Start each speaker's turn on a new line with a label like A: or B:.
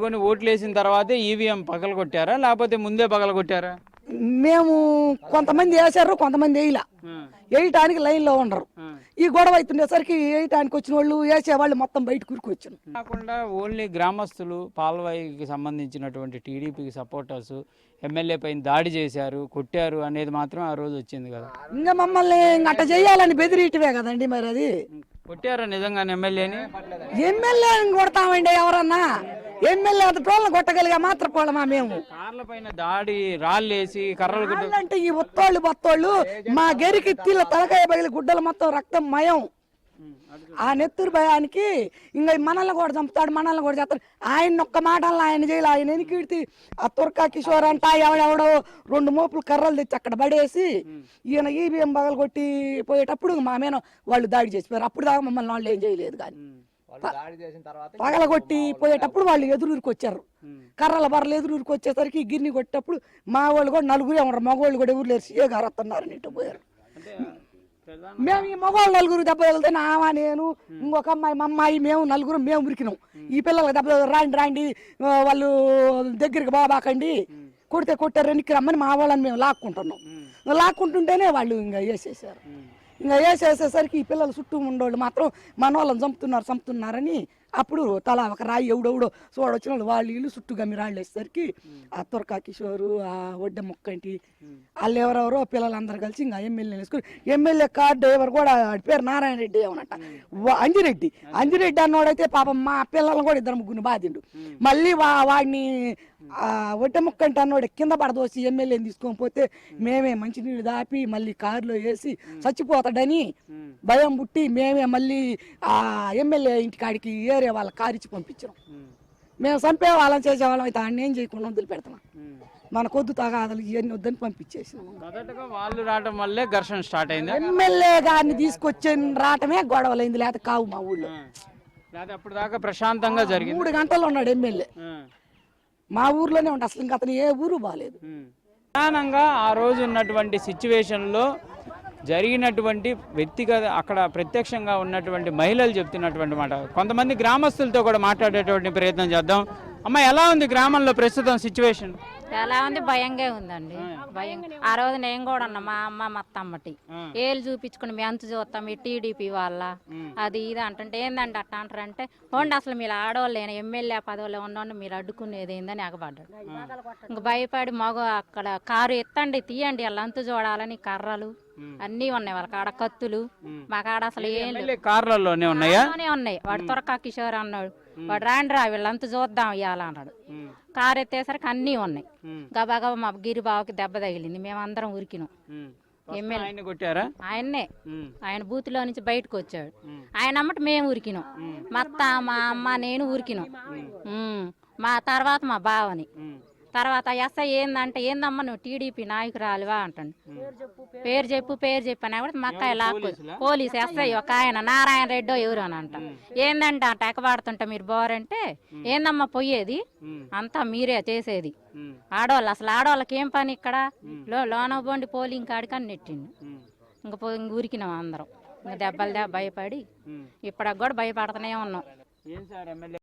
A: కొన్ని ఓట్లు వేసిన తర్వాతే ఈవీఎం పగలగొట్టారా లేకపోతే ముందే పగలగొట్టారా?
B: మేము కొంతమంది వేసారు, కొంతమంది వేయలా. వేయటానికి లైన్లో ఉండరు. ఈ గొడవ అవుతుండేసరికి వేయటానికి వచ్చిన వాళ్ళు వేసేవాళ్ళు మొత్తం బయటకు ఉరికొచ్చారు.
A: కాకుండా ఓన్లీ గ్రామస్తులు పాల్వాయికి సంబంధించినటువంటి టీడీపీకి సపోర్టర్స్ ఎమ్మెల్యే పైన దాడి చేశారు, కొట్టారు అనేది మాత్రం ఆ రోజు వచ్చింది కదా.
B: ఇంకా మమ్మల్ని అట్ట చేయాలని బెదిరియటమే కదండి మరి. అది
A: కొట్టారా నిజంగానే ఎమ్మెల్యేని?
B: ఎమ్మెల్యేని కొడతామండి ఎవరన్నా? ఎమ్మెల్యే అంత టోళ్ళని కొట్టగలిగా మాత్రం పోలమా మేము?
A: కార్ల పైన దాడి రాళ్ళేసి కర్రలు
B: అంటే ఈ ఒత్తోళ్ళు బత్తోళ్ళు మా గెరికి తీళ్ళ తలకాయ పగిలి గుడ్డలు మొత్తం రక్తం మయం. ఆ నెత్తురు భయానికి ఇంకా మనల్ని కూడా చంపుతాడు, మనల్ని కూడా చేస్తాడు. ఆయన ఒక్క మాటల్లో ఆయన చేయాలి. ఆయన ఎనికిడితే ఆ తుర్కా కిషోర్ అంట ఎవడెవడో 2 మోపులు కర్రలు తెచ్చి అక్కడ పడేసి ఈయన ఈవీఎం పగలు కొట్టి పోయేటప్పుడు మా మీద వాళ్ళు దాడి చేసిపోయారు. అప్పుడు దాకా మమ్మల్ని వాళ్ళు ఏం చేయలేదు. కానీ పగలగొట్టి పోయేటప్పుడు వాళ్ళు ఎదురురికి వచ్చారు. కర్రల బర్రలు ఎదురురికి వచ్చేసరికి గిన్నె కొట్టేటప్పుడు మా వాళ్ళు కూడా 4 ఏమన్నారు, మగవాళ్ళు కూడా ఎవరు లేరు, సీఏ గారు వస్తున్నారు ఇటు పోయారు. మేము ఈ మగవాళ్ళు 4 దెబ్బ తగిలితే ఆమె, నేను, ఇంకొక అమ్మాయి, మా అమ్మాయి, మేము 4 మేము ఉరికినాం. ఈ పిల్లలకి దెబ్బ రాండి వాళ్ళు దగ్గరికి బాబాకండి, కొడితే కొట్టారు ఎన్నికి రమ్మని మా వాళ్ళని మేము లాక్కుంటున్నాం. లాక్కుంటుంటేనే వాళ్ళు ఇంకా వేసేసారు. ఇంకా వేసేసేసరికి ఈ పిల్లలు చుట్టూ ఉండేవాళ్ళు మాత్రం మన వాళ్ళని చంపుతున్నారని అప్పుడు తలా ఒక రాయి ఎవడెవడో చూడొచ్చిన వాళ్ళు వీళ్ళు చుట్టూ గమ్మి రాళ్ళు వేసేసరికి ఆ తుర్కా కిషోరు, ఆ ఒడ్డ ముక్కంటి వాళ్ళు ఎవరెవరో పిల్లలందరూ కలిసి ఇంకా ఎమ్మెల్యే వేసుకుని ఎమ్మెల్యే కార్ డ్రైవర్ కూడా పేరు నారాయణ రెడ్డి ఏమన్నట్ట అంజిరెడ్డి అన్నోడైతే పాపం మా పిల్లలను కూడా 2 బాధిండు. మళ్ళీ వాడిని ఒడ్డ ముక్కంటి అన్నోడు కింద పడదోసి ఎమ్మెల్యేని తీసుకొని పోతే మేమే మంచినీళ్ళు దాపి మళ్ళీ కారులో వేసి చచ్చిపోతాడని భయం పుట్టి మేమే మళ్ళీ ఆ ఎమ్మెల్యే ఇంటికాడికి ఏరే వాళ్ళ కారిచ్చి పంపించాం. మేము చంపే వాళ్ళని చేసేవాళ్ళం అయితే ఆయన ఏం చేయకుండా వదిలిపెడతాం. మన కొద్దు తగాదలు ఇవన్నీ వద్దని పంపించేసినాం.
A: వాళ్ళు రావడం వల్లే ఘర్షణ స్టార్ట్ అయింది.
B: ఎమ్మెల్యే గారిని తీసుకొచ్చి రావటమే గొడవలైంది, లేకపోతే కావు మా ఊళ్ళో.
A: అప్పుడు దాకా ప్రశాంతంగా జరిగింది.
B: 3 గంటలు ఉన్నాడు ఎమ్మెల్యే. మా ఊర్లోనే ఉంటా, అసలు ఇంకా అతను ఏ ఊరు బాగాలేదు.
A: ప్రధానంగా ఆ రోజు ఉన్నటువంటి సిచ్యువేషన్లో జరిగినటువంటి వ్యక్తిగత అక్కడ ప్రత్యక్షంగా ఉన్నటువంటి మహిళలు చెప్తున్నటువంటి మాట, కొంతమంది గ్రామస్తులతో కూడా మాట్లాడేటువంటి ప్రయత్నం చేద్దాం. అమ్మ, ఎలా ఉంది గ్రామంలో ప్రస్తుతం సిచ్యువేషన్?
C: ఎలా ఉంది? భయంగా ఉందండి. భయం. ఆ రోజు నేను కూడా ఉన్నా, మా అమ్మ మా తమ్మటి ఏళ్ళు చూపించుకుని మేము ఎంత చూస్తాం ఈ టీడీపీ వాళ్ళ అది ఇది అంటుంటే ఏందండి అట్ట అంటారంటే పోండి అసలు మీరు ఆడవాళ్ళు ఎమ్మెల్యే పదవులు ఉన్నోండి మీరు అడ్డుకునేది ఏందని ఎగబడ్డాడు. ఇంక భయపడి మగ అక్కడ కారు ఎత్తండి తీయండి వాళ్ళ అంతు చూడాలని కర్రలు అన్నీ ఉన్నాయి వాళ్ళ కాడ, కత్తులు. మా కాడ అసలు ఏం
A: కార్లలోనే
C: ఉన్నాయి. వాడు తురకా కిషోర్ అన్నాడు, వాడు రాండ్రా వీళ్ళంతా చూద్దాం ఇవ్వాల అన్నాడు. కారు ఎత్తేసరికి అన్నీ ఉన్నాయి. గబాగబా మా గిరిబాబుకి దెబ్బ తగిలింది, మేమందరం ఉరికినాం. ఎమ్మెల్యే
A: కొట్టారా?
C: ఆయన్నే, ఆయన బూత్లో నుంచి బయటకు వచ్చాడు. ఆయన అమ్మటి మేము ఉరికినాం. మా అత్త, మా అమ్మ, నేను ఉరికినాం. మా తర్వాత మా బావని. తర్వాత ఎస్ఐ ఏందంటే ఏందమ్మా నువ్వు టీడీపీ నాయకురాలివా అంటాడు. పేరు చెప్పు అని కూడా మా అక్కయ్య లాక్కు పోలీసు ఎస్ఐ ఒక ఆయన నారాయణ రెడ్డో ఎవరు అని అంట. ఏందంటే అట్ట ఎక్కబాడుతుంటే మీరు బోరంటే ఏందమ్మా పోయేది అంతా మీరే చేసేది, ఆడవాళ్ళు అసలు ఆడవాళ్ళకి ఏం పని ఇక్కడ లోన బోండి పోలింగ్ కాడికి అని నెట్టిండు. ఇంక ఊరికినాం అందరం. ఇంక దెబ్బలు భయపడి ఇప్పటికి కూడా భయపడుతూనే ఉన్నాం.